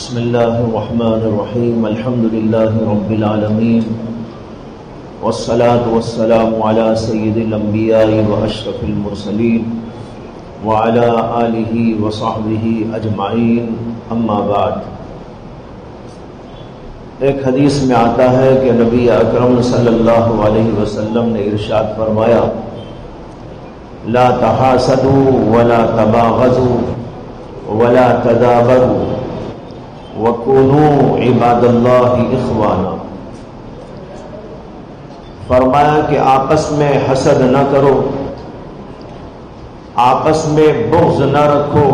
بسم الله الرحمن الرحيم الحمد لله رب العالمين والصلاة والسلام على سيد الأنبياء وأشرف المرسلين وعلى آله وصحبه أجمعين أما بعد۔ ایک حدیث میں آتا ہے کہ نبی اکرم صلی اللہ علیہ وسلم نے ارشاد فرمایا لا تحاسدوا ولا تباغضوا ولا تدابروا وَكُونُوا عِبَادَ اللَّهِ إِخْوَانًا۔ فرمایا کہ آپس میں حسد نہ کرو، آپس میں بغض نہ رکھو،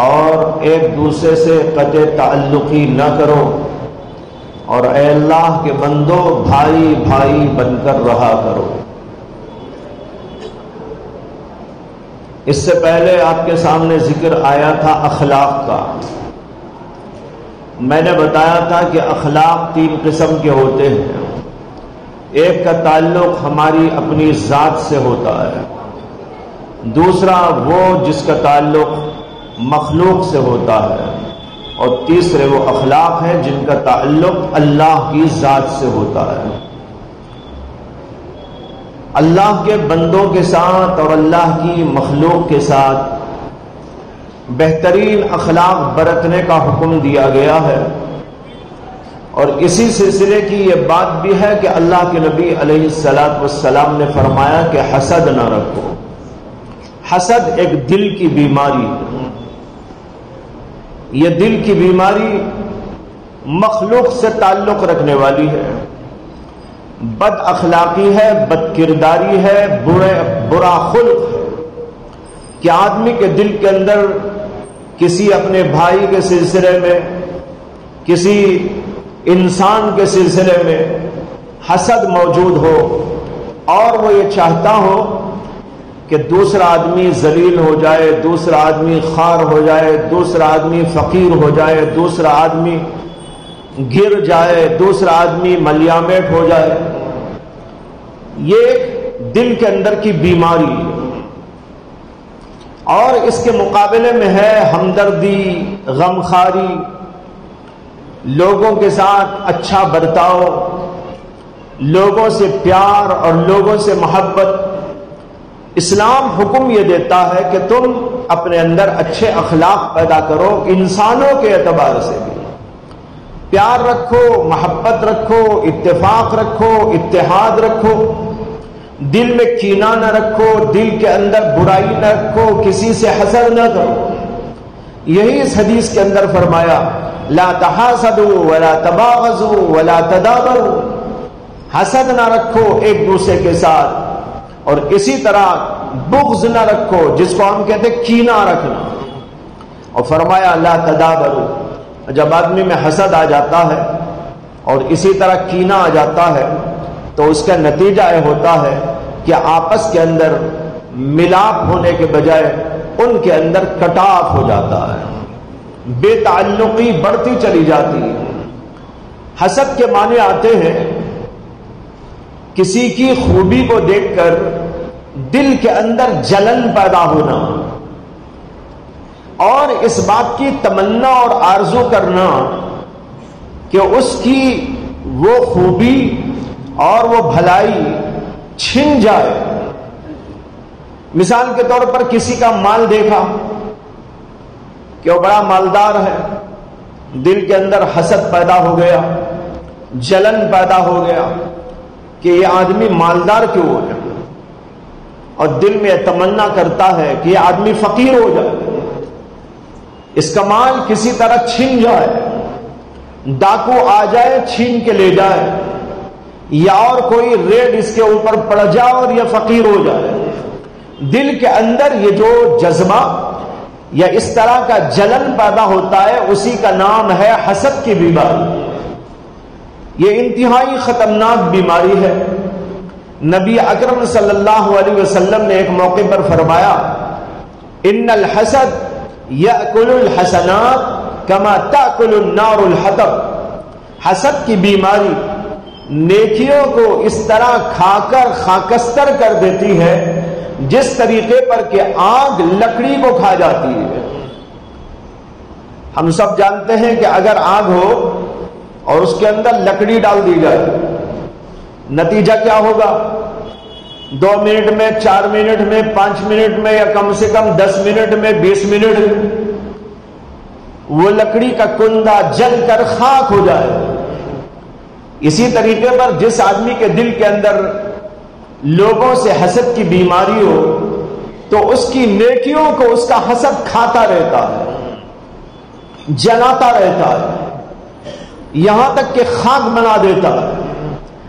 اور ایک دوسرے سے قطع تعلقی نہ کرو، اور اے اللہ کے بندو بھائی بھائی بن کر رہا کرو۔ اس سے پہلے آپ کے سامنے ذکر آیا تھا اخلاق کا۔ میں نے بتایا تھا کہ اخلاق تین قسم کے ہوتے ہیں۔ ایک کا تعلق ہماری اپنی ذات سے ہوتا ہے، دوسرا وہ جس کا تعلق مخلوق سے ہوتا ہے، اور تیسرے وہ اخلاق ہیں جن کا تعلق اللہ کی ذات سے ہوتا ہے۔ اللہ کے بندوں کے ساتھ اور اللہ کی مخلوق کے ساتھ بہترین اخلاق برتنے کا حکم دیا گیا ہے، اور اسی سلسلے کی یہ بات بھی ہے کہ اللہ کے نبی علیہ السلام نے فرمایا کہ حسد نہ رکھو۔ حسد ایک دل کی بیماری ہے۔ یہ دل کی بیماری مخلوق سے تعلق رکھنے والی ہے، بد اخلاقی ہے، بد کرداری ہے، برا خلق ہے کہ آدمی کے دل کے اندر کسی اپنے بھائی کے سلسلے میں، کسی انسان کے سلسلے میں حسد موجود ہو، اور وہ یہ چاہتا ہو کہ دوسرا آدمی ذلیل ہو جائے، دوسرا آدمی خوار ہو جائے، دوسرا آدمی فقیر ہو جائے، دوسرا آدمی گر جائے، دوسرا آدمی ملیامٹ ہو جائے۔ یہ ایک دل کے اندر کی بیماری ہے، اور اس کے مقابلے میں ہے ہمدردی، غمخواری، لوگوں کے ساتھ اچھا برتاؤ، لوگوں سے پیار اور لوگوں سے محبت۔ اسلام حکم یہ دیتا ہے کہ تم اپنے اندر اچھے اخلاق پیدا کرو، انسانوں کے اعتبار سے بھی پیار رکھو، محبت رکھو، اتفاق رکھو، اتحاد رکھو، دل میں کینہ نہ رکھو، دل کے اندر برائی نہ رکھو، کسی سے حسد نہ کرو۔ یہی اس حدیث کے اندر فرمایا لا تحاسدوا ولا تباغضوا ولا تدابروا، حسد نہ رکھو ایک دوسرے کے ساتھ، اور اسی طرح بغض نہ رکھو جس کو ہم کہتے ہیں کینہ رکھنا، اور فرمایا لا تدابروا۔ جب آدمی میں حسد آ جاتا ہے اور اسی طرح کینہ آ جاتا ہے تو اس کا نتیجہ یہ ہوتا ہے کہ آپس کے اندر ملاپ ہونے کے بجائے ان کے اندر کٹاف ہو جاتا ہے، بے تعلقی بڑھتی چلی جاتی ہے۔ حسد کے معنی آتے ہیں کسی کی خوبی کو دیکھ کر دل کے اندر جلن پیدا ہونا، اور اس بات کی تمنا اور آرزو کرنا کہ اس کی وہ خوبی اور وہ بھلائی چھن جائے۔ مثال کے طور پر کسی کا مال دیکھا کہ وہ بڑا مالدار ہے، دل کے اندر حسد پیدا ہو گیا، جلن پیدا ہو گیا کہ یہ آدمی مالدار کیوں ہے، اور دل میں تمنا کرتا ہے کہ یہ آدمی فقیر ہو جائے، اس کا مال کسی طرح چھن جائے، ڈاکو آ جائے چھین کے لے جائے، یا اور کوئی ریڈ اس کے اوپر پڑ جائے اور یہ فقیر ہو جائے۔ دل کے اندر یہ جو جذبہ یا اس طرح کا جلن پیدا ہوتا ہے اسی کا نام ہے حسد کی بیماری۔ یہ انتہائی خطرناک بیماری ہے۔ نبی اکرم صلی اللہ علیہ وسلم نے ایک موقع پر فرمایا ان الحسد یأکل الحسنات کما تأکل النار الحطب۔ حسد کی بیماری نیکیوں کو اس طرح کھا کر خاکستر کر دیتی ہے جس طریقے پر کہ آگ لکڑی کو کھا جاتی ہے۔ ہم سب جانتے ہیں کہ اگر آگ ہو اور اس کے اندر لکڑی ڈال دی جائے نتیجہ کیا ہوگا؟ 2 منٹ میں، 4 منٹ میں، 5 منٹ میں، یا کم سے کم 10 منٹ میں، 20 منٹ میں وہ لکڑی کا کندہ جل کر خاک ہو جائے۔ اسی طریقے پر جس آدمی کے دل کے اندر لوگوں سے حسد کی بیماری ہو تو اس کی نیکیوں کو اس کا حسد کھاتا رہتا ہے، جلاتا رہتا ہے، یہاں تک کہ خاک بنا دیتا ہے۔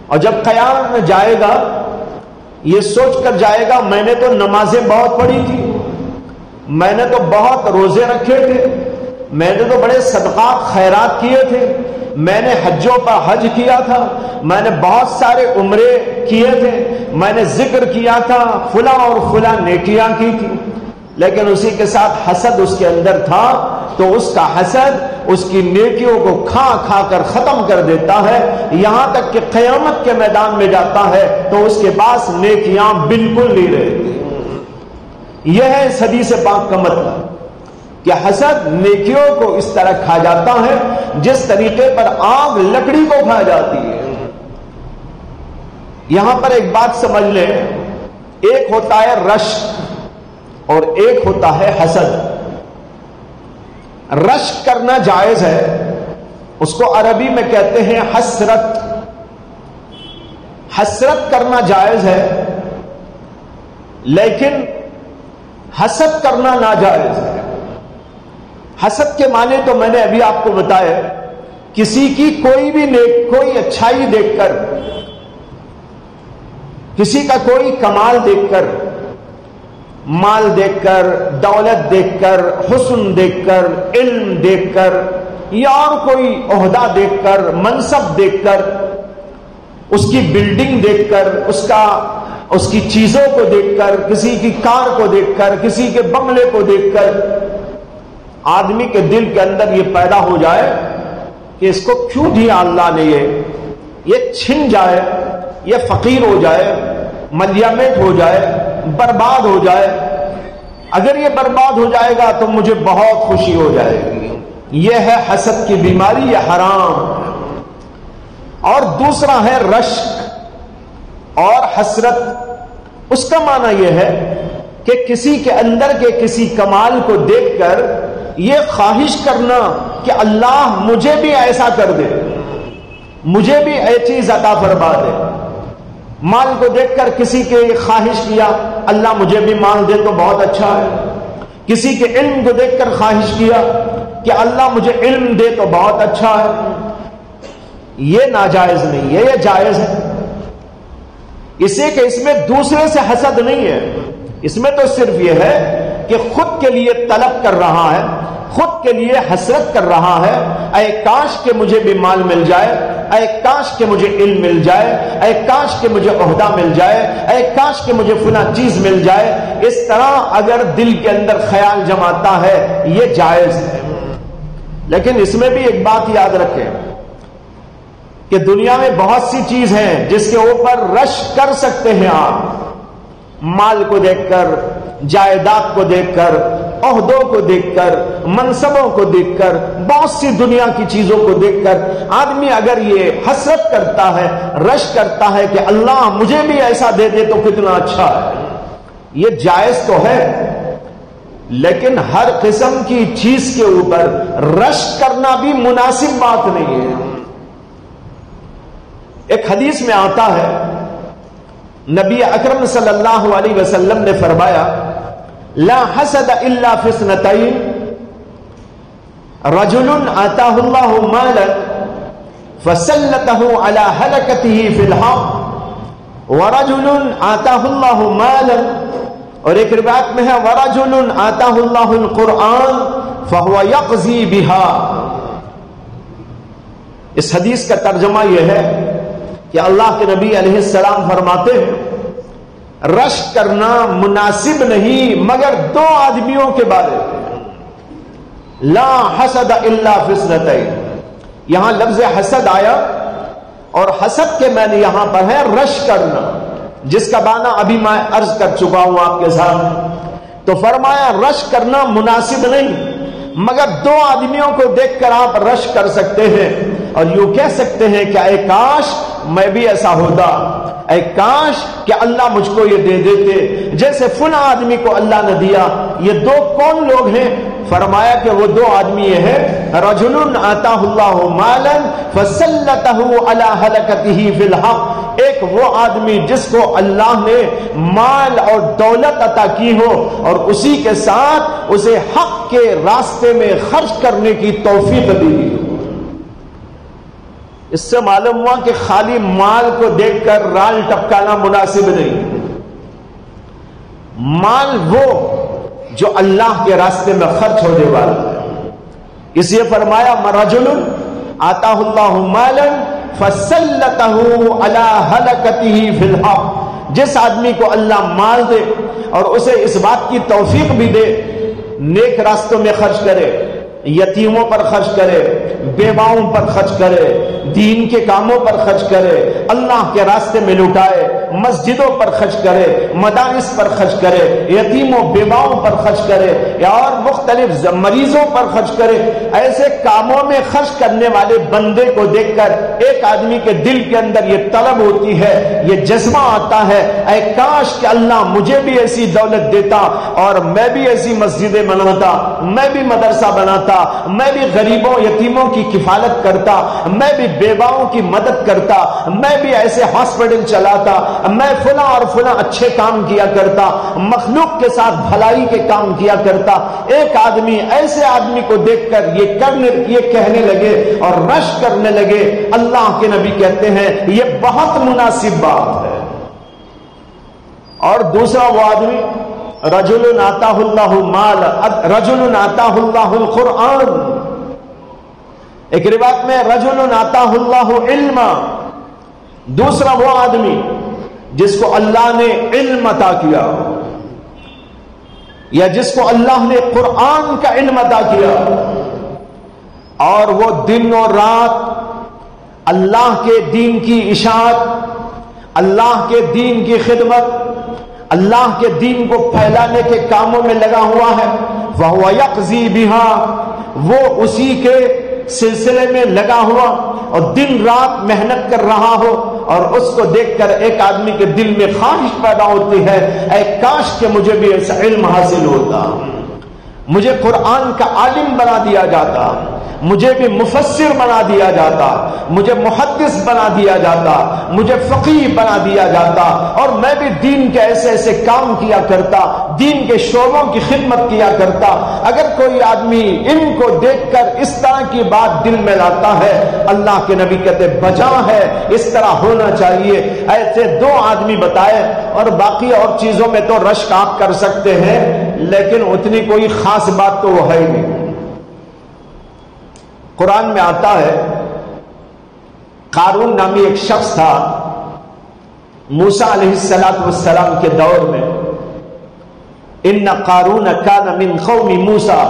اور جب قیامت میں جائے گا یہ سوچ کر جائے گا میں نے تو نمازیں بہت پڑھی تھی، میں نے تو بہت روزے رکھے تھے، میں نے تو بڑے صدقات خیرات کیے تھے، میں نے حجوں پر حج کیا تھا، میں نے بہت سارے عمرے کیے تھے، میں نے ذکر کیا تھا، فلاں اور فلاں نیکیاں کی تھی، لیکن اسی کے ساتھ حسد اس کے اندر تھا تو اس کا حسد اس کی نیکیوں کو کھا کھا کر ختم کر دیتا ہے، یہاں تک کہ قیامت کے میدان میں جاتا ہے تو اس کے پاس نیکیاں بالکل نہیں رہتی۔ یہ ہے اس حدیث پاک کا مطلب کہ حسد نیکیوں کو اس طرح کھا جاتا ہے جس طریقے پر آگ لکڑی کو کھا جاتی ہے۔ یہاں پر ایک بات سمجھ لیں، ایک ہوتا ہے رشک اور ایک ہوتا ہے حسد۔ رشک کرنا جائز ہے، اس کو عربی میں کہتے ہیں حسرت۔ حسرت کرنا جائز ہے، لیکن حسد کرنا ناجائز ہے۔ حسد کے معنی تو میں نے ابھی آپ کو بتایا، کسی کی کوئی اچھائی دیکھ کر، کسی کا کوئی کمال دیکھ کر، مال دیکھ کر، دولت دیکھ کر، حسن دیکھ کر، علم دیکھ کر، یا اور کوئی عہدہ دیکھ کر، منصب دیکھ کر، اس کی بلڈنگ دیکھ کر، اس کی چیزوں کو دیکھ کر، کسی کی کار کو دیکھ کر، کسی کے بنگلے کو دیکھ کر آدمی کے دل کے اندر یہ پیدا ہو جائے کہ اس کو کیوں دیا اللہ نے، یہ چھن جائے، یہ فقیر ہو جائے، ملیامت ہو جائے، برباد ہو جائے۔ اگر یہ برباد ہو جائے گا تو مجھے بہت خوشی ہو جائے گی۔ یہ ہے حسد کی بیماری، یہ حرام۔ اور دوسرا ہے رشک اور حسرت۔ اس کا معنی یہ ہے کہ کسی کے اندر کے کسی کمال کو دیکھ کر یہ خواہش کرنا کہ اللہ مجھے بھی ایسا کر دے، مجھے بھی ایسی چیز عطا فرما دے۔ مال کو دیکھ کر کسی کے خواہش کیا اللہ مجھے بھی مال دے تو بہت اچھا ہے، کسی کے علم کو دیکھ کر خواہش کیا کہ اللہ مجھے علم دے تو بہت اچھا ہے۔ یہ ناجائز نہیں ہے، یہ جائز ہے۔ اسے کہ اس میں دوسرے سے حسد نہیں ہے، اس میں تو صرف یہ ہے کہ خود کے لیے طلب کر رہا ہے، خود کے لیے حسرت کر رہا ہے، اے کاش کہ مجھے بھی مال مل جائے، اے کاش کہ مجھے علم مل جائے، اے کاش کہ مجھے عہدہ مل جائے، اے کاش کہ مجھے فلاں چیز مل جائے۔ اس طرح اگر دل کے اندر خیال جماتا ہے یہ جائز ہے۔ لیکن اس میں بھی ایک بات یاد رکھیں کہ دنیا میں بہت سی چیز ہیں جس کے اوپر رشک کر سکتے ہیں آپ، مال کو دیکھ کر، جائیداد کو دیکھ کر، عہدوں کو دیکھ کر، منصبوں کو دیکھ کر، بہت سی دنیا کی چیزوں کو دیکھ کر آدمی اگر یہ حسرت کرتا ہے، رشک کرتا ہے کہ اللہ مجھے بھی ایسا دے دے تو کتنا اچھا ہے، یہ جائز تو ہے، لیکن ہر قسم کی چیز کے اوپر رشک کرنا بھی مناسب بات نہیں ہے۔ ایک حدیث میں آتا ہے نبی اکرم صلی اللہ علیہ وسلم نے فرمایا لا حسد الا فی اثنتین، رجل آتاہ اللہ مالا فسلطہ علی ہلکتہ فی الحق، ورجل آتاہ اللہ مالا، اور ایک روایت میں ہے ورجل آتاہ اللہ القرآن فہو یقضی بہا۔ اس حدیث کا ترجمہ یہ ہے کہ اللہ کے نبی علیہ السلام فرماتے ہیں رشک کرنا مناسب نہیں مگر دو آدمیوں کے بارے میں، لا حسد الا فی اثنتین۔ یہاں لفظ حسد آیا اور حسد کے معنی یہاں پر ہے رشک کرنا، جس کا معنی ابھی میں عرض کر چکا ہوں آپ کے سامنے۔ تو فرمایا رشک کرنا مناسب نہیں مگر دو آدمیوں کو دیکھ کر آپ رشک کر سکتے ہیں اور یوں کہہ سکتے ہیں کہ اے کاش میں بھی ایسا ہوتا، اے کاش کہ اللہ مجھ کو یہ دے دیتے جیسے فلاں آدمی کو اللہ نے دیا۔ یہ دو کون لوگ ہیں؟ فرمایا کہ وہ دو آدمی یہ ہے، رجل آتاہ اللہ مالا فسلطہ علی ہلکتہ فی الحق، ایک وہ آدمی جس کو اللہ نے مال اور دولت عطا کی ہو اور اسی کے ساتھ اسے حق کے راستے میں خرچ کرنے کی توفیق دی ہو۔ اس سے معلوم ہوا کہ خالی مال کو دیکھ کر رال ٹپکانا مناسب نہیں، مال وہ جو اللہ کے راستے میں خرچ ہونے والا ہے۔ اس لیے فرمایا رجل آتاہ اللہ مالا فسلطہ علی ہلکتہ فی الحق، جس آدمی کو اللہ مال دے اور اسے اس بات کی توفیق بھی دے نیک راستوں میں خرچ کرے، یتیموں پر خرچ کرے، بیواؤں پر خرچ کرے، دین کے کاموں پر خرچ کرے، اللہ کے راستے میں لٹائے، مسجدوں پر خرچ کرے، مدارس پر خرچ کرے، یتیموں بیواؤں پر خرچ کرے یا اور مختلف مریضوں پر خرچ کرے، ایسے کاموں میں خرچ کرنے والے بندے کو دیکھ کر ایک آدمی کے دل کے اندر یہ طلب ہوتی ہے، یہ جذبہ آتا ہے، اے کاش کہ اللہ مجھے بھی ایسی دولت دیتا اور میں بھی ایسی مسجدیں بناتا، میں بھی مدرسہ بناتا، میں بھی غریبوں یتیموں کی کفالت کرتا، میں بھی بیواؤں کی مدد کرتا، میں بھی ایسے ہاسپٹل چلاتا، میں فلاں اور فلاں اچھے کام کیا کرتا، مخلوق کے ساتھ بھلائی کے کام کیا کرتا۔ ایک آدمی ایسے آدمی کو دیکھ کر یہ کہنے لگے اور رشک کرنے لگے، اللہ کے نبی کہتے ہیں یہ بہت مناسب بات ہے۔ اور دوسرا وہ آدمی رجل آتاہ اللہ مال، رجل آتاہ اللہ القرآن، ایک روایت میں رجل آتاہ اللہ علم، دوسرا وہ آدمی جس کو اللہ نے علم عطا کیا یا جس کو اللہ نے قرآن کا علم عطا کیا اور وہ دن اور رات اللہ کے دین کی اشاعت، اللہ کے دین کی خدمت، اللہ کے دین کو پھیلانے کے کاموں میں لگا ہوا ہے۔ وَهُوَ يَقْضِي بِهَا، وہ اسی کے سلسلے میں لگا ہوا اور دن رات محنت کر رہا ہو، اور اس کو دیکھ کر ایک آدمی کے دل میں خواہش پیدا ہوتی ہے، اے کاش کہ مجھے بھی ایسا علم حاصل ہوتا، مجھے قرآن کا عالم بنا دیا جاتا، مجھے بھی مفسر بنا دیا جاتا، مجھے محدث بنا دیا جاتا، مجھے فقیہ بنا دیا جاتا اور میں بھی دین کے ایسے ایسے کام کیا کرتا، دین کے شعبوں کی خدمت کیا کرتا۔ اگر کوئی آدمی ان کو دیکھ کر اس طرح کی بات دل میں لاتا ہے، اللہ کے نبی کہتے بجا ہے، اس طرح ہونا چاہیے۔ ایسے دو آدمی بتائے، اور باقی اور چیزوں میں تو رشک آپ کر سکتے ہیں لیکن اتنی کوئی خاص بات تو وہ ہے ہی نہیں۔ قرآن میں آتا ہے قارون نامی ایک شخص تھا موسیٰ علیہ السلام کے دور میں، ان قارون کان من قوم موسیٰ،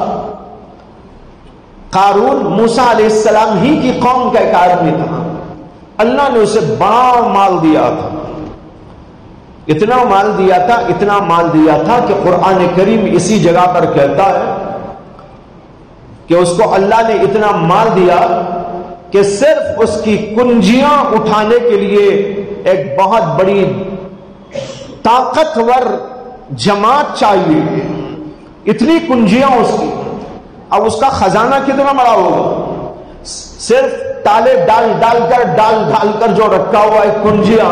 قارون موسیٰ علیہ السلام ہی کی قوم کا ایک آدمی تھا، اللہ نے اسے بڑا مال دیا تھا، اتنا مال دیا تھا کہ قرآن کریم اسی جگہ پر کہتا ہے کہ اس کو اللہ نے اتنا مال دیا کہ صرف اس کی کنجیاں اٹھانے کے لیے ایک بہت بڑی طاقتور جماعت چاہیے، اتنی کنجیاں اس کی۔ اب اس کا خزانہ کتنا بڑا ہوگا؟ صرف تالے ڈال کر جو رکھا ہوا ہے کنجیاں،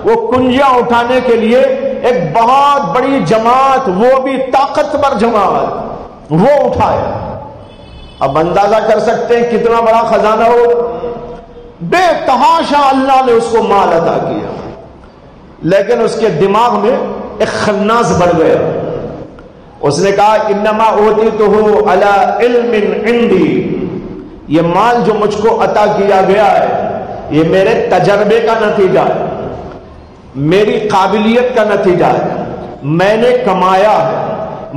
وہ کنجیاں اٹھانے کے لیے ایک بہت بڑی جماعت، وہ بھی طاقتور جماعت، وہ اٹھایا۔ اب اندازہ کر سکتے ہیں کتنا بڑا خزانہ ہو، بے تحاشا اللہ نے اس کو مال عطا کیا، لیکن اس کے دماغ میں ایک خناس بڑھ گیا۔ اس نے کہا انما اوتیتہ علی علم عندی، یہ مال جو مجھ کو عطا کیا گیا ہے یہ میرے تجربے کا نتیجہ ہے، میری قابلیت کا نتیجہ ہے، میں نے کمایا ہے،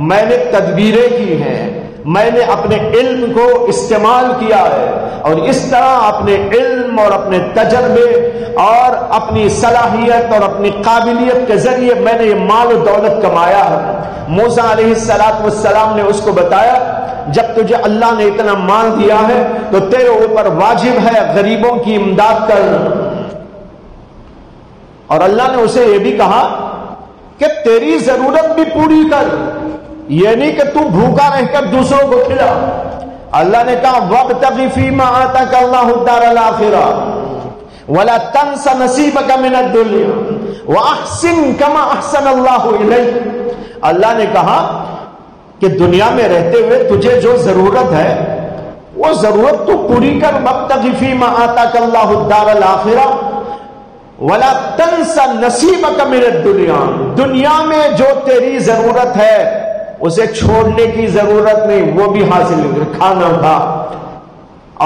میں نے تدبیریں کی ہیں، میں نے اپنے علم کو استعمال کیا ہے، اور اس طرح اپنے علم اور اپنے تجربے اور اپنی صلاحیت اور اپنی قابلیت کے ذریعے میں نے یہ مال و دولت کمایا ہے۔ موسیٰ علیہ السلام نے اس کو بتایا جب تجھے اللہ نے اتنا مال دیا ہے تو تیرے اوپر واجب ہے غریبوں کی امداد کرنا. اور اللہ نے اسے یہ بھی کہا کہ تیری ضرورت بھی پوری کر، یہ نہیں کہ تو بھوکا رہ کر دوسروں کو کھلا. اللہ نے کہا وابتغ فیما آتاک اللہ الدار الآخرہ ولا تنس نصیبک من الدنیا واحسن کما احسن اللہ الیک. اللہ نے کہا کہ دنیا میں رہتے ہوئے تجھے جو ضرورت ہے وہ ضرورت تو پوری کر. وابتغ فیما آتاک اللہ الدار الآخرہ ولا تنس نصیبک من الدنیا. دنیا میں جو تیری ضرورت ہے اسے چھوڑنے کی ضرورت نہیں، وہ بھی حاصل کر. کھانا کھا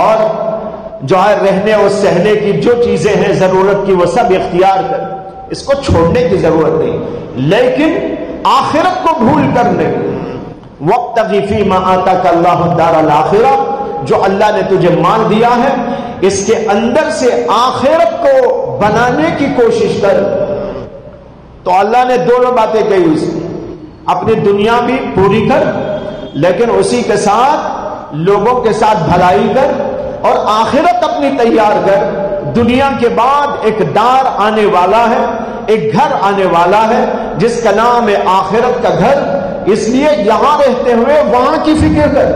اور جو ہے رہنے اور سہنے کی جو چیزیں ہیں ضرورت کی وہ سب اختیار کر، اس کو چھوڑنے کی ضرورت نہیں، لیکن آخرت کو بھول کر نہیں. وابتغ فیما آتاک اللہ الدار الآخرہ، جو اللہ نے تجھے مال دیا ہے اس کے اندر سے آخرت کو بنانے کی کوشش کر. تو اللہ نے دونوں باتیں کہی اسے، اپنی دنیا بھی پوری کر لیکن اسی کے ساتھ لوگوں کے ساتھ بھلائی کر، اور آخرت اپنی تیار کر. دنیا کے بعد ایک دار آنے والا ہے، ایک گھر آنے والا ہے جس کا نام ہے آخرت کا گھر. اس لیے یہاں رہتے ہوئے وہاں کی فکر کر.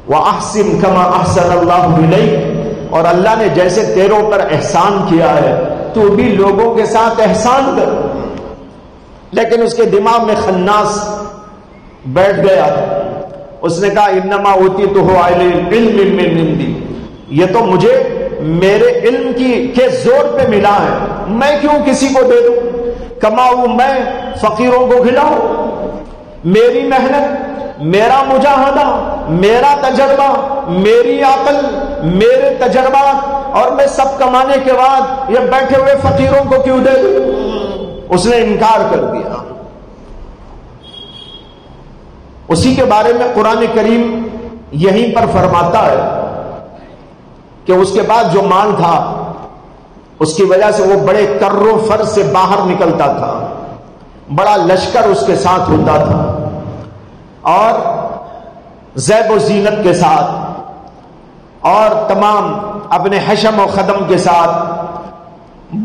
وَأَحْسِنْ كَمَا أَحْسَنَ اللَّهُ إِلَيْكَ، اور اللہ نے جیسے تیروں پر احسان کیا ہے تو بھی لوگوں کے ساتھ احسان کر. لیکن اس کے دماغ میں خناس بیٹھ گیا. اس نے کہا انما اوتیتہ علی علم من عندی، یہ تو مجھے میرے علم کے زور پہ ملا ہے، میں کیوں کسی کو دے دوں؟ کماؤں میں فقیروں کو کھلاؤں. میری محنت، میرا مجاہدہ، میرا تجربہ، میری عقل، میرے تجربات، اور میں سب کمانے کے بعد یہ بیٹھے ہوئے فقیروں کو کیوں دے دوں؟ اس نے انکار کر دیا. اسی کے بارے میں قرآن کریم یہیں پر فرماتا ہے کہ اس کے بعد جو مال تھا اس کی وجہ سے وہ بڑے کر و فر سے باہر نکلتا تھا، بڑا لشکر اس کے ساتھ ہوتا تھا، اور زیب و زینت کے ساتھ اور تمام اپنے حشم و خدم کے ساتھ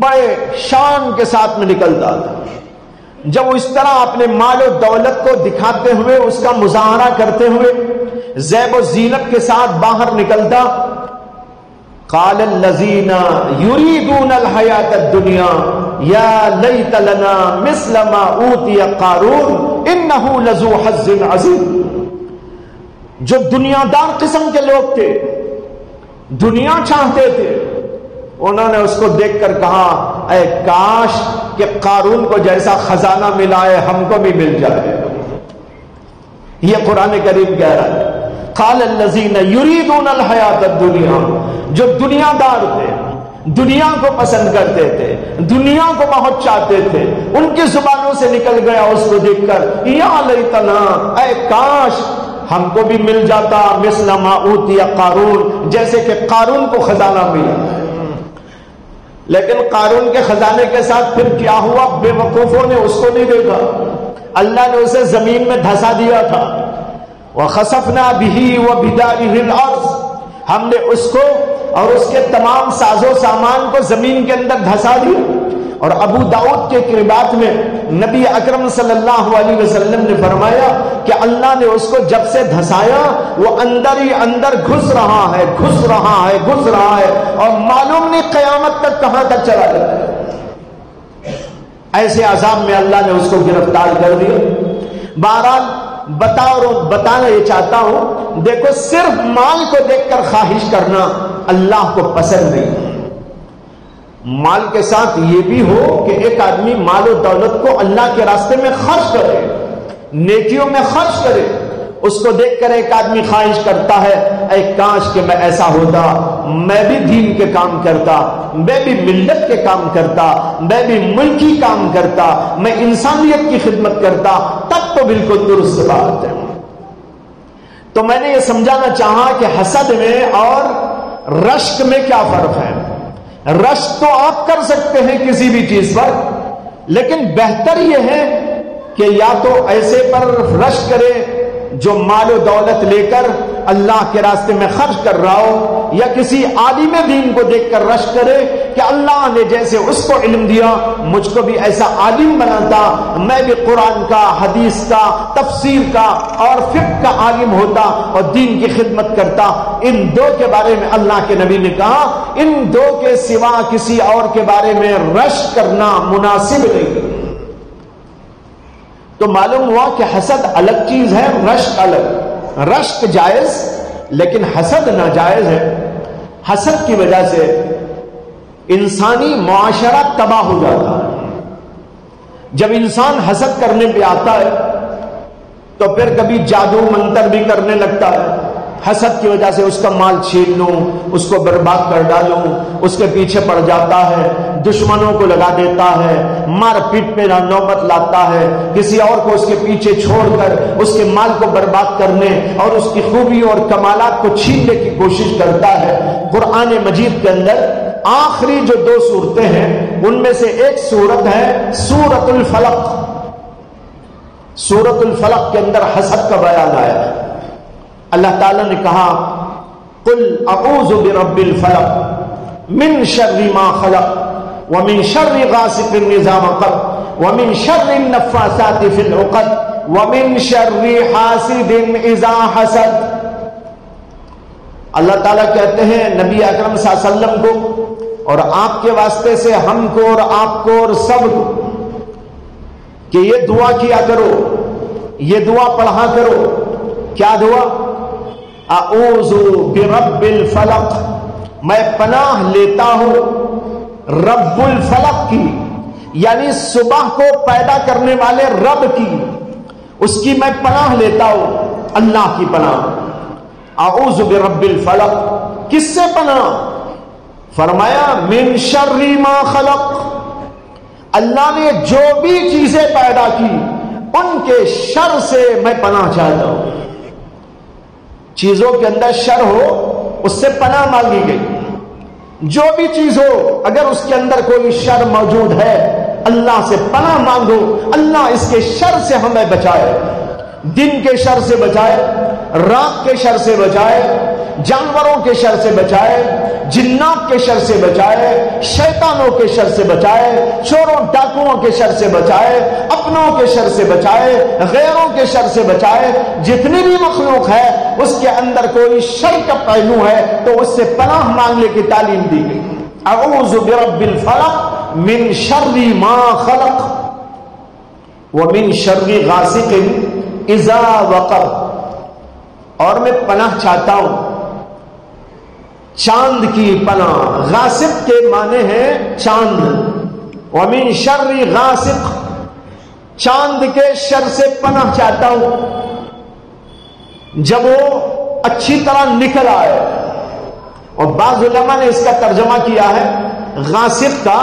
بڑے شان کے ساتھ میں نکلتا تھا. جب وہ اس طرح اپنے مال و دولت کو دکھاتے ہوئے، اس کا مظاہرہ کرتے ہوئے زیب و زینت کے ساتھ باہر نکلتا، قال الذین یریدون الحیاۃ الدنیا یا لیت لنا مثل ما اوتی قارون انہ لذو حظ عظیم. جو دنیا دار قسم کے لوگ تھے، دنیا چاہتے تھے، انہوں نے اس کو دیکھ کر کہا اے کاش کہ قارون کو جیسا خزانہ ملا ہے ہم کو بھی مل جائے. یہ قرآن کریم کہہ رہا ہے قال الذین یریدون الحیاۃ الدنیا، جو دنیا دار تھے، دنیا کو پسند کرتے تھے، دنیا کو بہت چاہتے تھے، ان کی زبانوں سے نکل گیا اس کو دیکھ کر یا لیتنا، اے کاش ہم کو بھی مل جاتا مثل ما اوتی قارون، جیسے کہ قارون کو خزانہ ملا. لیکن قارون کے خزانے کے ساتھ پھر کیا ہوا؟ بے وقوفوں نے اس کو نہیں دیکھا. اللہ نے اسے زمین میں دھسا دیا تھا. وَخَسَفْنَا بِهِ وَبِدَارِهِ الْأَرْضِ، ہم نے اس کو اور اس کے تمام ساز و سامان کو زمین کے اندر دھسا دیا. اور ابو داؤد کے روایت میں نبی اکرم صلی اللہ علیہ وسلم نے فرمایا کہ اللہ نے اس کو جب سے دھسایا وہ اندر ہی اندر گھس رہا ہے، گھس رہا ہے، گھس رہا ہے، اور معلوم نہیں قیامت تک کہاں تک چلا جائے. ایسے عذاب میں اللہ نے اس کو گرفتار کر دیا. بہرحال بتانا یہ چاہتا ہوں، دیکھو صرف مال کو دیکھ کر خواہش کرنا اللہ کو پسند نہیں. مال کے ساتھ یہ بھی ہو کہ ایک آدمی مال و دولت کو اللہ کے راستے میں خرچ کرے، نیکیوں میں خرچ کرے. اس کو دیکھ کر ایک آدمی خواہش کرتا ہے اے کاش کہ میں ایسا ہوتا، میں بھی دین کے کام کرتا، میں بھی ملت کے کام کرتا، میں بھی ملکی کام کرتا، میں انسانیت کی خدمت کرتا، تب تو بالکل درست بات ہے. تو میں نے یہ سمجھانا چاہا کہ حسد میں اور رشک میں کیا فرق ہے. رشک تو آپ کر سکتے ہیں کسی بھی چیز پر، لیکن بہتر یہ ہے کہ یا تو ایسے پر رشک کرے جو مال و دولت لے کر اللہ کے راستے میں خرچ کر رہا ہو، یا کسی عالم دین کو دیکھ کر رشک کرے کہ اللہ نے جیسے اس کو علم دیا مجھ کو بھی ایسا عالم بناتا، میں بھی قرآن کا، حدیث کا، تفسیر کا اور فقہ کا عالم ہوتا اور دین کی خدمت کرتا۔ ان دو کے بارے میں اللہ کے نبی نے کہا ان دو کے سوا کسی اور کے بارے میں رشک کرنا مناسب نہیں۔ تو معلوم ہوا کہ حسد الگ چیز ہے، رشک الگ۔ رشک جائز لیکن حسد ناجائز ہے۔ حسد کی وجہ سے انسانی معاشرہ تباہ ہو جاتا ہے۔ جب انسان حسد کرنے پہ آتا ہے تو پھر کبھی جادو منتر بھی کرنے لگتا ہے، حسد کی وجہ سے اس کا مال چھین لوں، اس کو برباد کر ڈالوں، اس کے پیچھے پڑ جاتا ہے، دشمنوں کو لگا دیتا ہے، مار پیٹ پہ نوبت لاتا ہے، کسی اور کو اس کے پیچھے چھوڑ کر اس کے مال کو برباد کرنے اور اس کی خوبی اور کمالات کو چھیننے کی کوشش کرتا ہے۔ قرآن مجید کے اندر آخری جو دو صورتیں ہیں ان میں سے ایک صورت ہے سورۃ الفلق۔ سورۃ الفلق کے اندر حسد کا بیان آیا ہے۔ اللہ تعالیٰ نے کہا قل اعوذ برب الفلق من شر ما خلق ومن شر غاسق اذا وقب ومن شر النفاثات في العقد ومن شر حاسد اذا حسد۔ اللہ تعالیٰ کہتے ہیں نبی اکرم صلی اللہ علیہ وسلم کو اور آپ کے واسطے سے ہم کو اور آپ کو اور سب کو کہ یہ دعا کیا کرو، یہ دعا پڑھا کرو۔ کیا دعا؟ اعوذ برب الفلق، میں پناہ لیتا ہوں رب الفلق کی، یعنی صبح کو پیدا کرنے والے رب کی، اس کی میں پناہ لیتا ہوں، اللہ کی پناہ۔ اعوذ برب الفلق، کس سے پناہ؟ فرمایا من شر ما خلق، اللہ نے جو بھی چیزیں پیدا کی ان کے شر سے میں پناہ چاہتا ہوں۔ چیزوں کے اندر شر ہو اس سے پناہ مانگی گئی، جو بھی چیز ہو اگر اس کے اندر کوئی شر موجود ہے اللہ سے پناہ مانگو، اللہ اس کے شر سے ہمیں بچائے، دن کے شر سے بچائے، رات کے شر سے بچائے، جانوروں کے شر سے بچائے، جنات کے شر سے بچائے، شیطانوں کے شر سے بچائے، چوروں ڈاکوؤں کے شر سے بچائے، اپنوں کے شر سے بچائے، غیروں کے شر سے بچائے۔ جتنی بھی مخلوق ہے اس کے اندر کوئی شر کا پہلو ہے تو اس سے پناہ مانگنے کی تعلیم دی گئی۔ اعوذ برب الفلق من شر ما خلق ومن شر غاسق اذا وقب، اور میں پناہ چاہتا ہوں چاند کی پناہ۔ غاسق کے معنی ہے چاند، ومن شر غاسق، چاند کے شر سے پناہ چاہتا ہوں جب وہ اچھی طرح نکل آئے۔ اور بعض علماء نے اس کا ترجمہ کیا ہے غاسق کا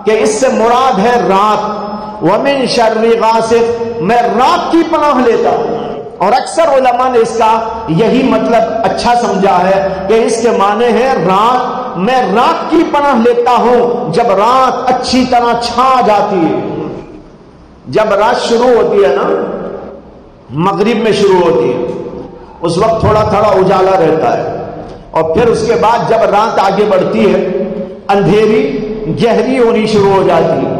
کہ اس سے مراد ہے رات، ومن شر غاسق، میں رات کی پناہ لیتا ہوں۔ اور اکثر علماء نے اس کا یہی مطلب اچھا سمجھا ہے کہ اس کے معنی ہے رات، میں رات کی پناہ لیتا ہوں جب رات اچھی طرح چھا جاتی ہے۔ جب رات شروع ہوتی ہے نا، مغرب میں شروع ہوتی ہے، اس وقت تھوڑا تھوڑا اجالا رہتا ہے، اور پھر اس کے بعد جب رات آگے بڑھتی ہے اندھیری گہری ہونی شروع ہو جاتی ہے۔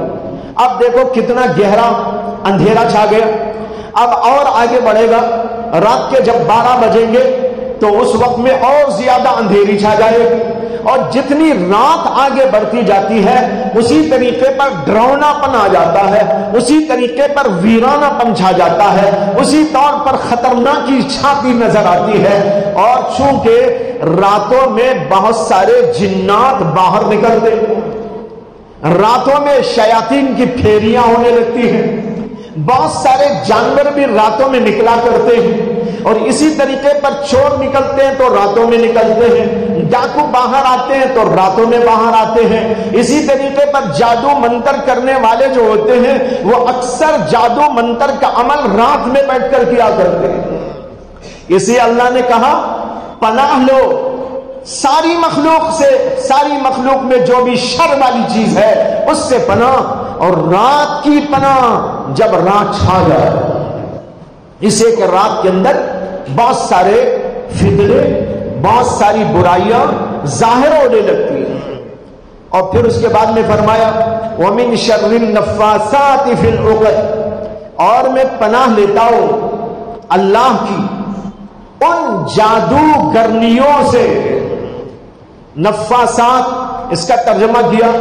اب دیکھو کتنا گہرا اندھیرا چھا گیا۔ اب اور آگے بڑھے گا، رات کے جب 12 بجیں گے تو اس وقت میں اور زیادہ اندھیری چھا جائے گی، اور جتنی رات آگے بڑھتی جاتی ہے اسی طریقے پر ڈراؤنا پن آ جاتا ہے، اسی طریقے پر ویرانہ پن چھا جاتا ہے، اسی طور پر خطرناکی چھاتی نظر آتی ہے۔ اور چونکہ راتوں میں بہت سارے جنات باہر نکلتے ہیں، راتوں میں شیاطین کی پھیریاں ہونے لگتی ہیں، بہت سارے جانور بھی راتوں میں نکلا کرتے ہیں، اور اسی طریقے پر چور نکلتے ہیں تو راتوں میں نکلتے ہیں، ڈاکو باہر آتے ہیں تو راتوں میں باہر آتے ہیں۔ اسی طریقے پر جادو منتر کرنے والے جو ہوتے ہیں وہ اکثر جادو منتر کا عمل رات میں بیٹھ کر کیا کرتے ہیں۔ اسی اللہ نے کہا پناہ لو ساری مخلوق سے، ساری مخلوق میں جو بھی شر والی چیز ہے اس سے پناہ، اور رات کی پناہ جب رات چھا جائے، اسے کہ رات کے اندر بہت سارے فتنے، بہت ساری برائیاں ظاہر ہونے لگتی ہیں۔ اور پھر اس کے بعد میں فرمایا وَمِن شَرِّ النَّفَّاثَاتِ فِي الْعُقَدِ، اور میں پناہ لیتا ہوں اللہ کی ان جادوگرنیوں سے۔ نفاسات اس کا ترجمہ کیا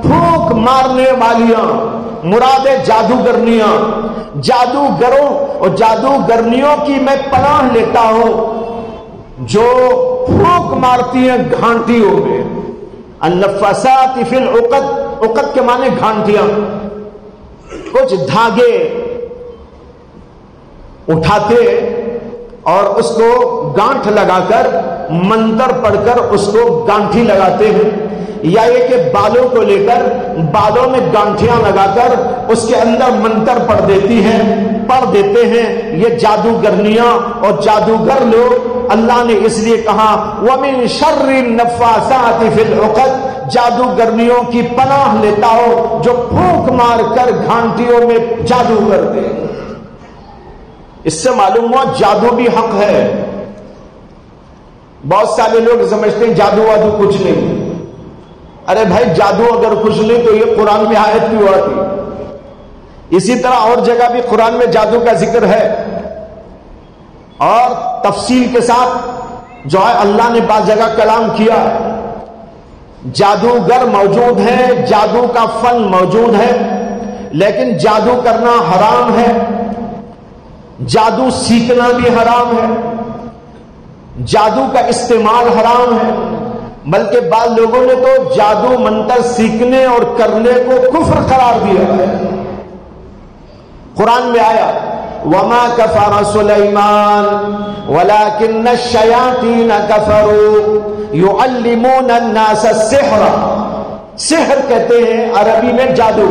پھونک مارنے والیاں، مراد جادوگرنیاں، جادوگروں اور جادوگرنیوں کی میں پناہ لیتا ہوں جو پھونک مارتی ہیں گھانٹیوں میں۔ النفاسات فی العقد، عقد کے معنی گھانٹیاں، کچھ دھاگے اٹھاتے اور اس کو گانٹھ لگا کر منتر پڑھ کر اس کو گانٹھی لگاتے ہیں، یا یہ کہ بالوں کو لے کر بالوں میں گانٹھیاں لگا کر اس کے اندر منتر پڑھ دیتے ہیں۔ یہ جادوگرنیاں اور جادوگر لوگ اللہ نے اس لیے کہا وَمِن شَرِّ النَّفَّاثَاتِ فِي الْعُقَدِ، جادوگرنیوں کی پناہ لیتا ہو جو پھونک مار کر گھانٹیوں میں جادو کرتے ہیں۔ اس سے معلوم ہوا جادو بھی حق ہے۔ بہت سارے لوگ سمجھتے ہیں جادو وادو کچھ نہیں۔ ارے بھائی جادو اگر کچھ نہیں تو یہ قرآن میں آیت کیوں آتی؟ اسی طرح اور جگہ بھی قرآن میں جادو کا ذکر ہے، اور تفصیل کے ساتھ جو ہے اللہ نے بعض جگہ کلام کیا ہے۔ جادوگر موجود ہے، جادو کا فن موجود ہے، لیکن جادو کرنا حرام ہے، جادو سیکھنا بھی حرام ہے، جادو کا استعمال حرام ہے، بلکہ بعض لوگوں نے تو جادو منتر سیکھنے اور کرنے کو کفر قرار دیا ہے۔ قرآن میں آیا وَمَا كَفَرَ سُلَيْمَانُ وَلَكِنَّ الشَّيَاطِينَ كَفَرُوا يُعَلِّمُونَ النَّاسَ السِّحْرَ، سحر کہتے ہیں عربی میں جادو۔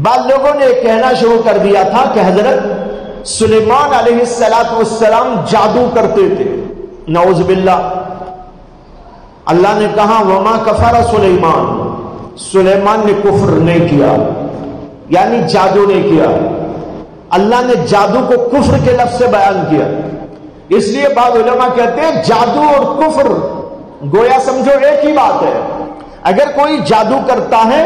بعض لوگوں نے کہنا شروع کر دیا تھا کہ حضرت سلیمان علیہ السلام جادو کرتے تھے، نعوذ باللہ۔ اللہ نے کہا وما کفر سلیمان، سلیمان نے کفر نہیں کیا، یعنی جادو نہیں کیا۔ اللہ نے جادو کو کفر کے لفظ سے بیان کیا۔ اس لیے بعض علماء کہتے ہیں جادو اور کفر گویا سمجھو ایک ہی بات ہے۔ اگر کوئی جادو کرتا ہے،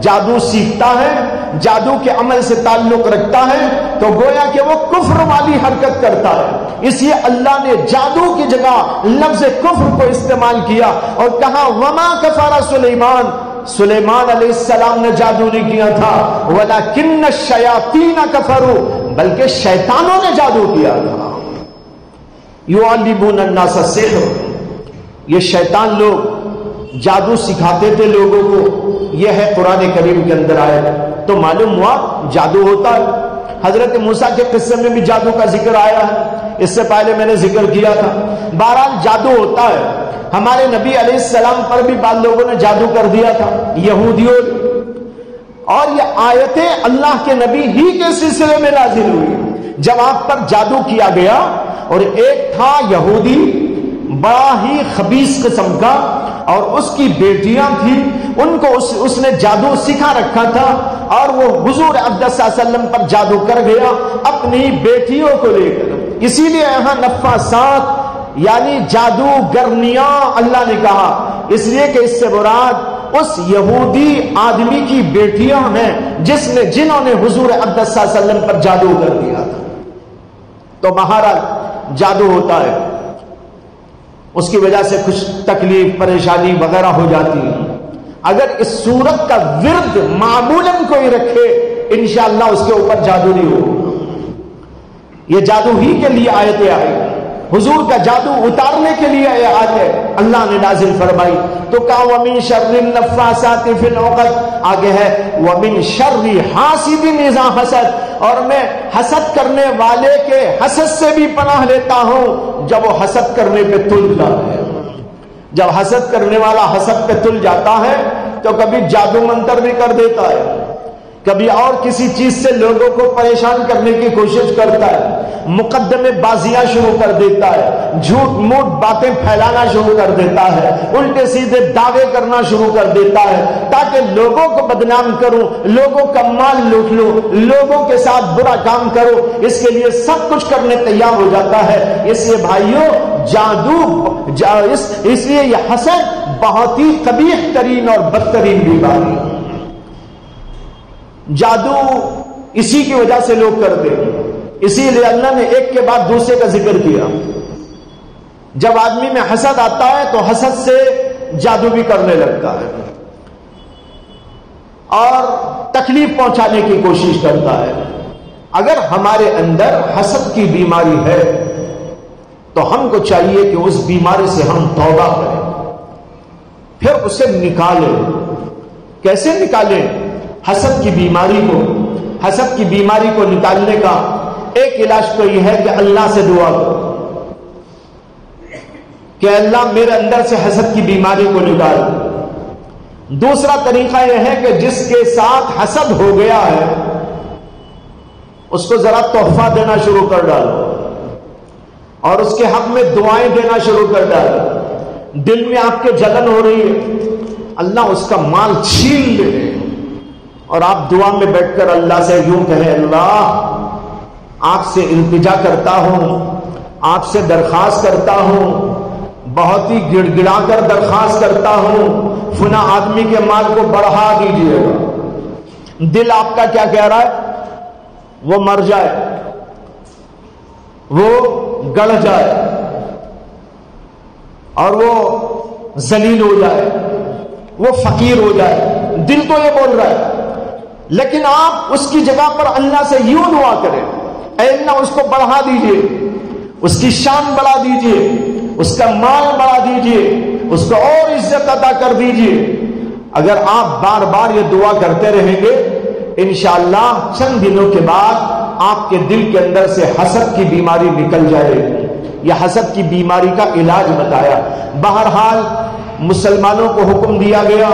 جادو سیکھتا ہے، جادو کے عمل سے تعلق رکھتا ہے، تو گویا کہ وہ کفر والی حرکت کرتا ہے۔ اس لیے اللہ نے جادو کی جگہ لفظ کفر کو استعمال کیا اور کہا وما کفر سلیمان، سلیمان علیہ السلام نے جادو نہیں کیا تھا، ولکن الشیاطین کفروا، بلکہ شیطانوں نے جادو کیا تھا۔ یعلمون الناس السحر، یہ شیطان لوگ جادو سکھاتے تھے لوگوں کو، یہ ہے قرآن کریم کے اندر آیا۔ تو معلوم ہوا جادو ہوتا ہے۔ حضرت موسیٰ کے قصے میں بھی جادو کا ذکر آیا ہے، اس سے پہلے میں نے ذکر کیا تھا۔ بہرحال جادو ہوتا ہے۔ ہمارے نبی علیہ السلام پر بھی بعض لوگوں نے جادو کر دیا تھا، یہودیوں، اور یہ آیتیں اللہ کے نبی ہی کے سلسلے میں نازل ہوئی جب آپ پر جادو کیا گیا۔ اور ایک تھا یہودی بڑا ہی خبیث قسم کا، اور اس کی بیٹیاں تھیں، ان کو اس نے جادو سکھا رکھا تھا، اور وہ حضور اقدس صلی اللہ علیہ وسلم پر جادو کر گیا اپنی بیٹیوں کو لے کر۔ اسی لیے یہاں نفاسات یعنی جادوگرنیاں اللہ نے کہا، اس لیے کہ اس سے مراد اس یہودی آدمی کی بیٹیاں ہیں جنہوں نے حضور اقدس صلی اللہ علیہ وسلم پر جادو کر دیا تھا۔ تو بہرحال جادو ہوتا ہے، اس کی وجہ سے کچھ تکلیف پریشانی وغیرہ ہو جاتی ہے۔ اگر اس صورت کا ورد معمولاً کوئی رکھے انشاءاللہ اس کے اوپر جادو نہیں ہوگا۔ یہ جادو ہی کے لیے آیتیں آئی، حضور کا جادو اتارنے کے لیے یہ آیت اللہ نے نازل فرمائی۔ تو کہا وَمِن شَرِّ النَّفَّاثَاتِ فِي الْعُقَدِ، آگے ہے وَمِن شَرِّ حَاسِدٍ إِذَا حَسَدَ، اور میں حسد کرنے والے کے حسد سے بھی پناہ لیتا ہوں جب وہ حسد کرنے پہ تل جاتا ہے۔ جب حسد کرنے والا حسد پہ تل جاتا ہے تو کبھی جادو منتر بھی کر دیتا ہے، کبھی اور کسی چیز سے لوگوں کو پریشان کرنے کی کوشش کرتا ہے، مقدمے بازیاں شروع کر دیتا ہے، جھوٹ موٹ باتیں پھیلانا شروع کر دیتا ہے، الٹے سیدھے دعوے کرنا شروع کر دیتا ہے تاکہ لوگوں کو بدنام کروں، لوگوں کا مال لوٹ لوں، لوگوں کے ساتھ برا کام کرو، اس کے لیے سب کچھ کرنے تیار ہو جاتا ہے۔ اس لیے بھائیوں اس لیے یہ حسد بہت ہی قبیح ترین اور بدترین بیماری ہے۔ جادو اسی کی وجہ سے لوگ کرتے ہیں، اسی لیے اللہ نے ایک کے بعد دوسرے کا ذکر کیا۔ جب آدمی میں حسد آتا ہے تو حسد سے جادو بھی کرنے لگتا ہے اور تکلیف پہنچانے کی کوشش کرتا ہے۔ اگر ہمارے اندر حسد کی بیماری ہے تو ہم کو چاہیے کہ اس بیماری سے ہم توبہ کریں، پھر اسے نکالیں۔ کیسے نکالیں حسد کی بیماری کو؟ حسد کی بیماری کو نکالنے کا ایک علاج تو یہ ہے کہ اللہ سے دعا کرو کہ اللہ میرے اندر سے حسد کی بیماری کو نکال۔ دوسرا طریقہ یہ ہے کہ جس کے ساتھ حسد ہو گیا ہے اس کو ذرا تحفہ دینا شروع کر ڈالو اور اس کے حق میں دعائیں دینا شروع کر ڈالو۔ دل میں آپ کے جلن ہو رہی ہے، اللہ اس کا مال چھین لے، اور آپ دعا میں بیٹھ کر اللہ سے یوں کہیں، اللہ آپ سے التجا کرتا ہوں، آپ سے درخواست کرتا ہوں، بہت ہی گڑ گڑا کر درخواست کرتا ہوں، فلاں آدمی کے مال کو بڑھا دیجیے گا۔ دل آپ کا کیا کہہ رہا ہے؟ وہ مر جائے، وہ گڑ جائے اور وہ ذلیل ہو جائے، وہ فقیر ہو جائے۔ دل تو یہ بول رہا ہے، لیکن آپ اس کی جگہ پر اللہ سے یوں دعا کریں، اے اللہ اس کو بڑھا دیجئے، اس کی شان بڑھا دیجئے، اس کا مال بڑھا دیجئے، اس کو اور عزت عطا کر دیجئے۔ اگر آپ بار بار یہ دعا کرتے رہیں گے انشاءاللہ چند دنوں کے بعد آپ کے دل کے اندر سے حسد کی بیماری نکل جائے گی۔ یہ حسد کی بیماری کا علاج بتایا۔ بہرحال مسلمانوں کو حکم دیا گیا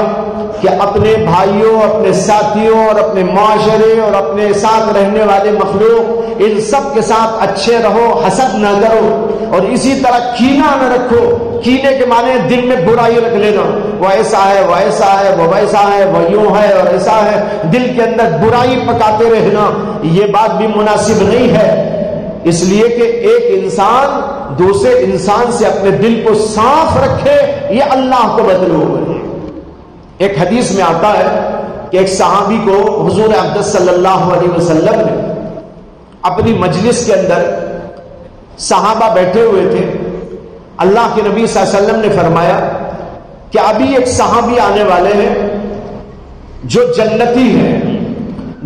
کہ اپنے بھائیوں، اپنے ساتھیوں اور اپنے معاشرے اور اپنے ساتھ رہنے والے مخلوق ان سب کے ساتھ اچھے رہو، حسد نہ کرو، اور اسی طرح کینہ نہ رکھو۔ کینے کے معنی دل میں برائی رکھ لینا، وہ ایسا ہے، وہ ایسا ہے، وہ ویسا ہے، وہ یوں ہے اور ایسا ہے، دل کے اندر برائی پکاتے رہنا، یہ بات بھی مناسب نہیں ہے۔ اس لیے کہ ایک انسان دوسرے انسان سے اپنے دل کو صاف رکھے، یہ اللہ کو مطلوب ہے۔ ایک حدیث میں آتا ہے کہ ایک صحابی کو حضور اقدس صلی اللہ علیہ وسلم نے اپنی مجلس کے اندر، صحابہ بیٹھے ہوئے تھے، اللہ کے نبی صلی اللہ علیہ وسلم نے فرمایا کہ ابھی ایک صحابی آنے والے ہیں جو جنتی ہیں،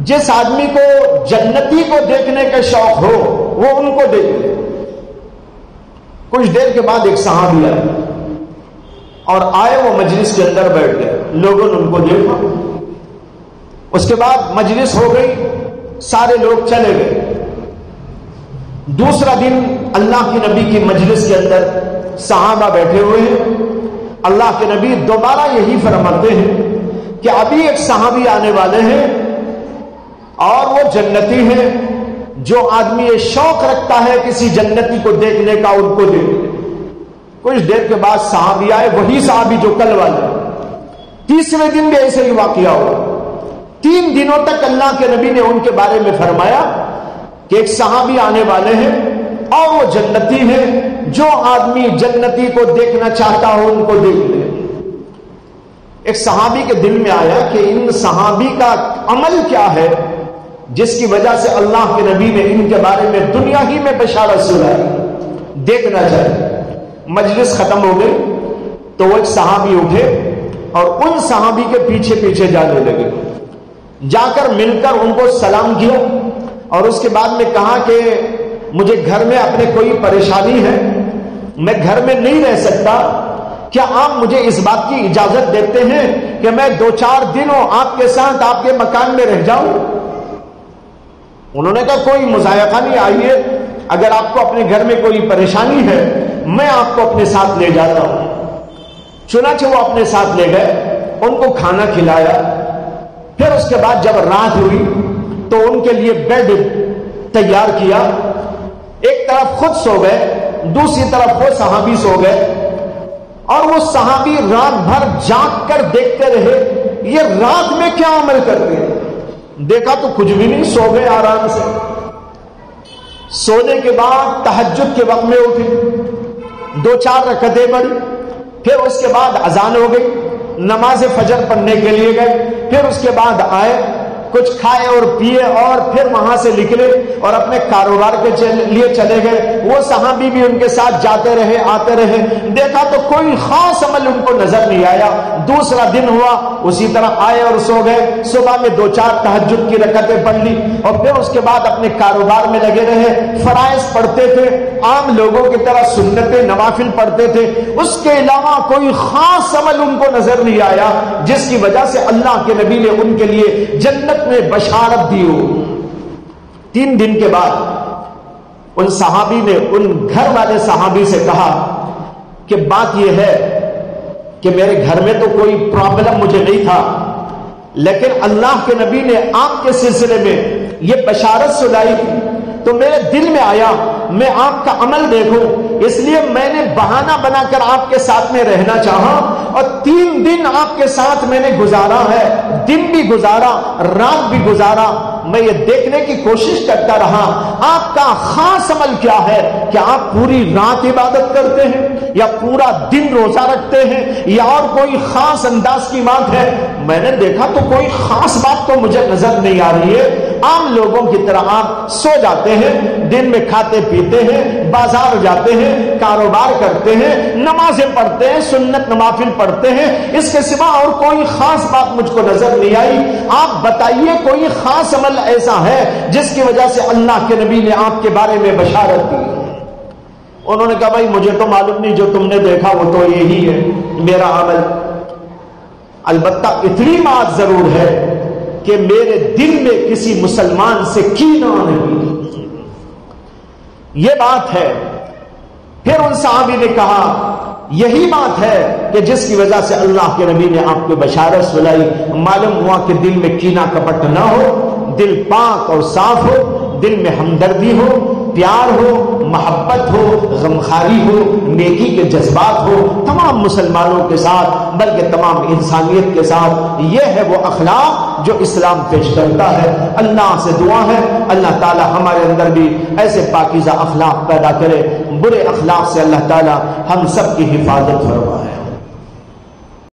جس آدمی کو جنتی کو دیکھنے کا شوق ہو وہ ان کو دیکھ لے۔ کچھ دیر کے بعد ایک صحابی آئے اور آئے، وہ مجلس کے اندر بیٹھ گئے، لوگوں نے ان کو دیکھا، اس کے بعد مجلس ہو گئی، سارے لوگ چلے گئے۔ دوسرا دن اللہ کے نبی کی مجلس کے اندر صحابہ بیٹھے ہوئے ہیں، اللہ کے نبی دوبارہ یہی فرماتے ہیں کہ ابھی ایک صحابی آنے والے ہیں اور وہ جنتی ہیں، جو آدمی یہ شوق رکھتا ہے کسی جنتی کو دیکھنے کا ان کو دیکھ لے۔ کچھ دیر کے بعد صحابی آئے، وہی صحابی جو کل والے۔ تیسرے دن بھی ایسے ہی واقعہ ہوا۔ 3 دنوں تک اللہ کے نبی نے ان کے بارے میں فرمایا کہ ایک صحابی آنے والے ہیں اور وہ جنتی ہیں، جو آدمی جنتی کو دیکھنا چاہتا ہو ان کو دیکھ لے۔ ایک صحابی کے دل میں آیا کہ ان صحابی کا عمل کیا ہے جس کی وجہ سے اللہ کے نبی نے ان کے بارے میں دنیا ہی میں بشارت سنائی، دیکھنا چاہیے۔ مجلس ختم ہو گئی تو وہ ایک صحابی اٹھے اور ان صحابی کے پیچھے پیچھے جانے لگے، جا کر مل کر ان کو سلام کیا اور اس کے بعد میں کہا کہ مجھے گھر میں اپنے کوئی پریشانی ہے، میں گھر میں نہیں رہ سکتا، کیا آپ مجھے اس بات کی اجازت دیتے ہیں کہ میں 2-4 دنوں آپ کے ساتھ آپ کے مکان میں رہ جاؤں؟ انہوں نے کہا کوئی مضائقہ نہیں، آئیے، اگر آپ کو اپنے گھر میں کوئی پریشانی ہے میں آپ کو اپنے ساتھ لے جاتا ہوں۔ چنانچہ وہ اپنے ساتھ لے گئے، ان کو کھانا کھلایا، پھر اس کے بعد جب رات ہوئی تو ان کے لیے بیڈ تیار کیا، ایک طرف خود سو گئے، دوسری طرف وہ صحابی سو گئے، اور وہ صحابی رات بھر جاگ کر دیکھتے رہے یہ رات میں کیا عمل کرتے ہیں۔ دیکھا تو کچھ بھی نہیں، سو گئے آرام سے۔ سونے کے بعد تہجد کے وقت میں اٹھے، 2-4 رکعتیں پڑھی، پھر اس کے بعد اذان ہو گئی، نماز فجر پڑھنے کے لیے گئے، پھر اس کے بعد آئے، کچھ کھائے اور پیے، اور پھر وہاں سے نکلے اور اپنے کاروبار کے لیے چلے گئے۔ وہ صحابی بھی ان کے ساتھ جاتے رہے، آتے رہے۔ دیکھا تو کوئی خاص عمل ان کو نظر نہیں آیا۔ دوسرا دن ہوا، اسی طرح آئے اور سو گئے۔ صبح میں 2-4 تہجد کی رکعتیں پڑھ لی، اور پھر اس کے بعد اپنے کاروبار میں لگے رہے۔ فرائض پڑھتے تھے، عام لوگوں کی طرح سنتیں نوافل پڑھتے تھے، اس کے علاوہ کوئی خاص عمل ان کو نظر نہیں آیا جس کی وجہ سے اللہ کے نبی نے ان کے لیے جنت میں بشارت دی ہو۔ 3 دن کے بعد ان صحابی نے ان گھر والے صحابی سے کہا کہ بات یہ ہے کہ میرے گھر میں تو کوئی پرابلم مجھے نہیں تھا، لیکن اللہ کے نبی نے آپ کے سلسلے میں یہ بشارت سنائی تو میرے دل میں آیا میں آپ کا عمل دیکھوں، اس لیے میں نے بہانہ بنا کر آپ کے ساتھ میں رہنا چاہا، اور 3 دن آپ کے ساتھ میں نے گزارا ہے، دن بھی گزارا، رات بھی گزارا۔ میں یہ دیکھنے کی کوشش کرتا رہا آپ کا خاص عمل کیا ہے، کہ آپ پوری رات عبادت کرتے ہیں یا پورا دن روزہ رکھتے ہیں یا اور کوئی خاص انداز کی بات ہے۔ میں نے دیکھا تو کوئی خاص بات تو مجھے نظر نہیں آ رہی ہے، عام لوگوں کی طرح آپ سو جاتے ہیں، دن میں کھاتے پیتے ہیں، بازار جاتے ہیں، کاروبار کرتے ہیں، نمازیں پڑھتے ہیں، سنت نوافل پڑھتے ہیں، اس کے سوا اور کوئی خاص بات مجھ کو نظر نہیں آئی۔ آپ بتائیے کوئی خاص عمل ایسا ہے جس کی وجہ سے اللہ کے نبی نے آپ کے بارے میں بشارت دی؟ انہوں نے کہا بھائی مجھے تو معلوم نہیں، جو تم نے دیکھا وہ تو یہی ہے میرا عمل، البتہ اتنی بات ضرور ہے کہ میرے دل میں کسی مسلمان سے کینہ نہیں، یہ بات ہے۔ پھر ان صحابی نے کہا یہی بات ہے کہ جس کی وجہ سے اللہ کے نبی نے آپ کو بشارت سنائی۔ معلوم ہوا کہ دل میں کینہ کپٹ نہ ہو، دل پاک اور صاف ہو، دل میں ہمدردی ہو، پیار ہو، محبت ہو، غمخاری ہو، نیکی کے جذبات ہو تمام مسلمانوں کے ساتھ، بلکہ تمام انسانیت کے ساتھ۔ یہ ہے وہ اخلاق جو اسلام پیش کرتا ہے۔ اللہ سے دعا ہے اللہ تعالی ہمارے اندر بھی ایسے پاکیزہ اخلاق پیدا کرے، برے اخلاق سے اللہ تعالی ہم سب کی حفاظت فرمائے۔